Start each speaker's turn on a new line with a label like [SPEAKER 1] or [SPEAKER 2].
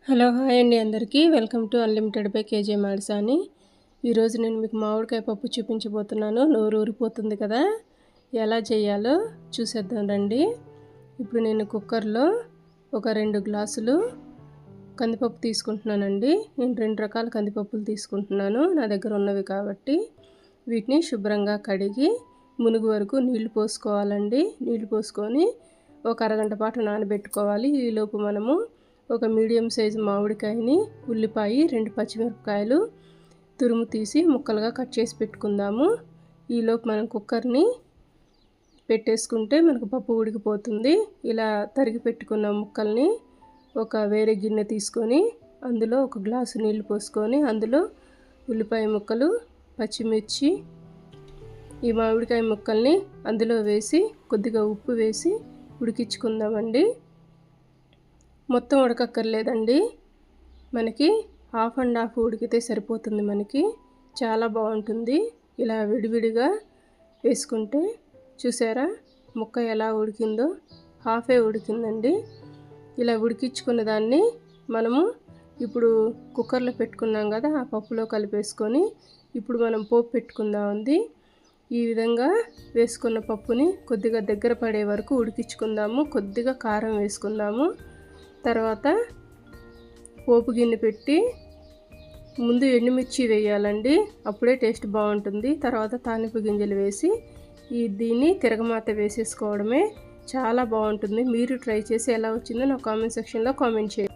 [SPEAKER 1] Hello hi అండి అందరికీ welcome to unlimited by KJ Madisani. ఈరోజు నేను మీకు మామిడికాయ పప్పు చూపించబోతున్నాను. నోరు ఊరిపోతుంది కదా, ఎలా చేయాలో చూసేద్దాం రండి. ఇప్పుడు నేను కుక్కర్లో ఒక 2 గ్లాసులు కందిపప్పు తీసుకుంటున్నానండి. నేను 2 రకాల కందిపప్పులు తీసుకుంటున్నాను, నా దగ్గర ఉన్నవి కాబట్టి. వీటిని శుభ్రంగా కడిగి మునుగు వరకు నీళ్లు పోసుకోవాలండి. నీళ్లు పోసుకొని ఒక అరగంట పాటు నానబెట్టుకోవాలి. ఈలోపు మనము ఒక మీడియం సైజు మామిడికాయని, ఉల్లిపాయ, 2 పచ్చిమిరపకాయలు తురుము తీసి ముక్కలుగా కట్ చేసి పెట్టుకుందాము. ఈలోపు మనం కుక్కర్ని పెట్టేసుకుంటే మనకు పప్పు ఉడికిపోతుంది. ఇలా తరిగి పెట్టుకున్న ముక్కల్ని ఒక వేరే గిన్నె తీసుకొని అందులో ఒక గ్లాసు నీళ్లు పోసుకొని అందులో ఉల్లిపాయ ముక్కలు, పచ్చిమిర్చి, ఈ మామిడికాయ ముక్కల్ని అందులో వేసి కొద్దిగా ఉప్పు వేసి ఉడికించుకుందామండి. మొత్తం ఉడకక్కర్లేదండి, మనకి హాఫ్ అండ్ హాఫ్ ఉడికితే సరిపోతుంది. మనకి చాలా బాగుంటుంది. ఇలా విడివిడిగా వేసుకుంటే చూసారా ముక్క ఎలా ఉడికిందో, హాఫే ఉడికిందండి. ఇలా ఉడికించుకున్న దాన్ని మనము ఇప్పుడు కుక్కర్లో పెట్టుకున్నాం కదా, ఆ పప్పులో కలిపేసుకొని ఇప్పుడు మనం పోపు పెట్టుకుందాం ఉంది. ఈ విధంగా వేసుకున్న పప్పుని కొద్దిగా దగ్గర పడే వరకు ఉడికించుకుందాము. కొద్దిగా కారం వేసుకుందాము. తర్వాత పోపు గిన్నె పెట్టి ముందు ఎండుమిర్చి వేయాలండి, అప్పుడే టేస్ట్ బాగుంటుంది. తర్వాత తాలింపు గింజలు వేసి దీన్ని తిరగమాత వేసేసుకోవడమే. చాలా బాగుంటుంది. మీరు ట్రై చేసి ఎలా వచ్చిందో నా కామెంట్ సెక్షన్లో కామెంట్ చేయండి.